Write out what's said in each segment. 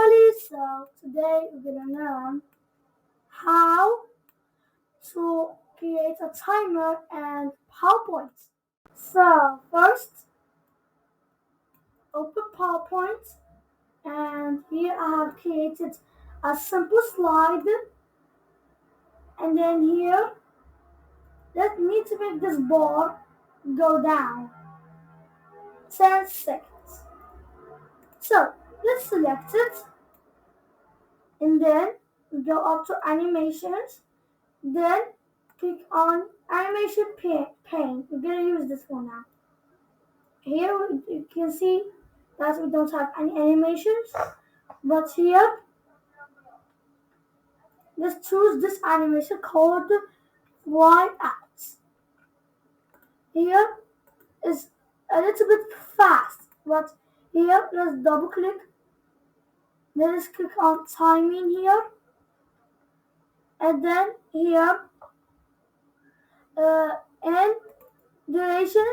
everybody, so today we're gonna learn how to create a timer and PowerPoint. So first, open PowerPoint, and here I have created a simple slide, and then here let me to make this bar go down 10 seconds. So let's select it, and then go up to animations. Then click on animation pane. We're gonna use this one now. Here you can see that we don't have any animations, but here let's choose this animation called fly out. Here is a little bit fast, but here let's double click. Let's click on timing here, and then here and duration.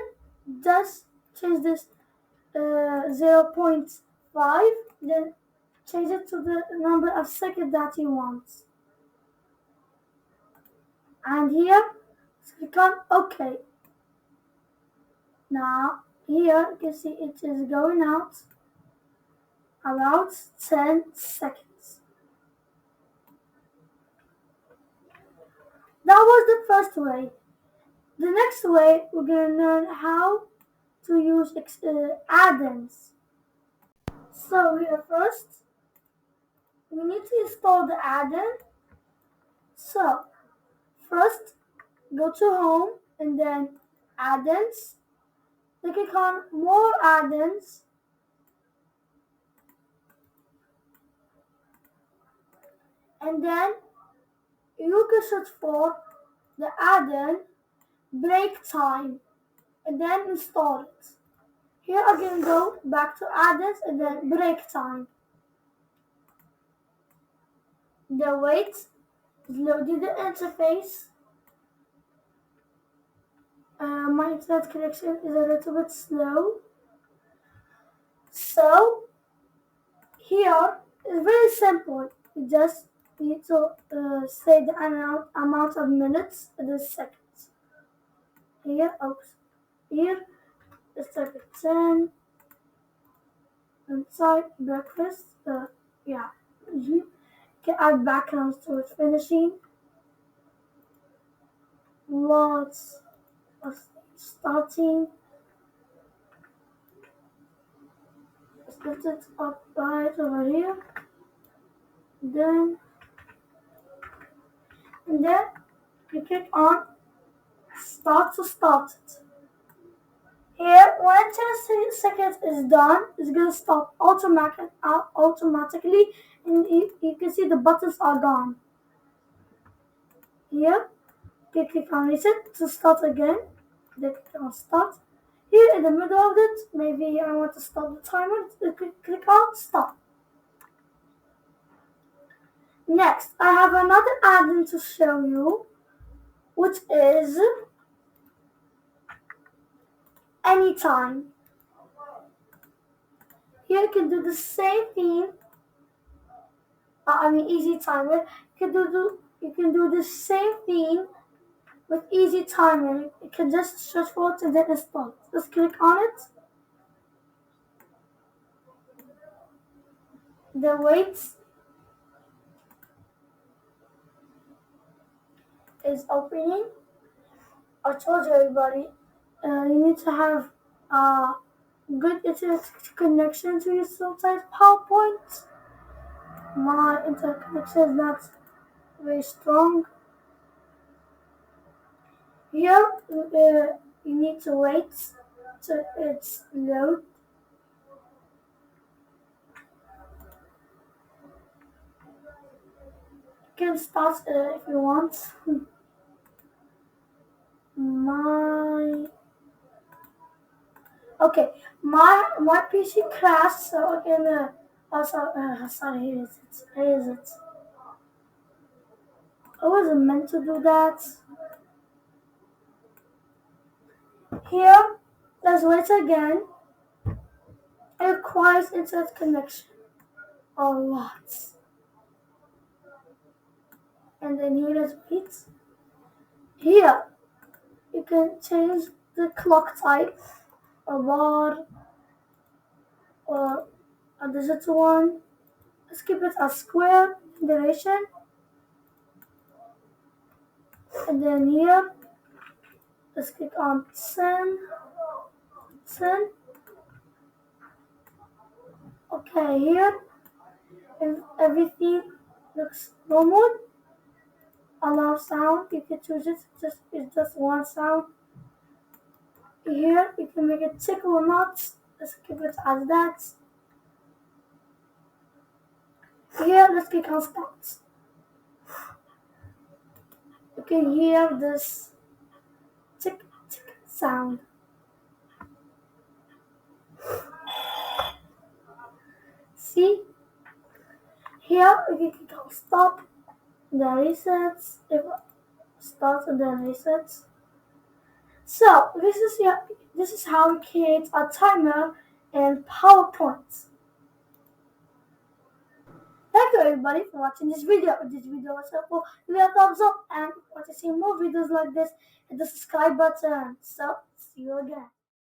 Just change this 0.5, then change it to the number of seconds that you want. And here, click on OK. Now, here you can see it is going out about 10 seconds. That was the first way. The next way, we're going to learn how to use add-ins. So here first, we need to install the add-in. So first, go to Home and then Add-ins. Then click on More Add-ins. And then you can search for the add-in Breaktime and then install it. Here again, go back to add-ins and then Breaktime. Then wait, it's loading the interface. My internet connection is a little bit slow. So here it's very simple. You just need to say the amount of minutes and the seconds. Here, here let's type it 10. Inside breakfast, yeah. Can add backgrounds to it. Finishing. Lots of starting. Let's lift it up right over here. And then you click on start to start it. Here, when 10 seconds is done, it's going to stop automatically, and you can see the buttons are gone. Here, you click on reset to start again. Then click on start. Here in the middle of it, maybe I want to stop the timer. Click on stop. Next, I have another add-in to show you, which is anytime. Here you can do the same thing. Easy timer. You can do the same thing with easy timer. You can just search for it and then install it. Let's click on it. Then wait. Is opening. I told you everybody, you need to have a good internet connection to use sometimes PowerPoint. My internet connection is not very strong. Here, you need to wait till it's load. You can start if you want. My PC crashed, so I can sorry, here is it. I wasn't meant to do that. Here, let's wait again. It requires internet connection. a lot. And then here is wait. Here you can change the clock type, a bar or a digital one. Let's keep it a square duration. And then here, let's click on 10, 10. Okay, here, if everything looks normal, allow sound, you can choose it, it's just one sound. Here, you can make it tickle or not. Let's keep it as that. Here, let's click on start. You can hear this tick, tick sound. See? Here, you can click on stop, then resets, if start and then resets. So this is how we create a timer in PowerPoint. Thank you everybody for watching this video. If this video was helpful, give it a thumbs up and if you want to see more videos like this, hit the subscribe button. So see you again.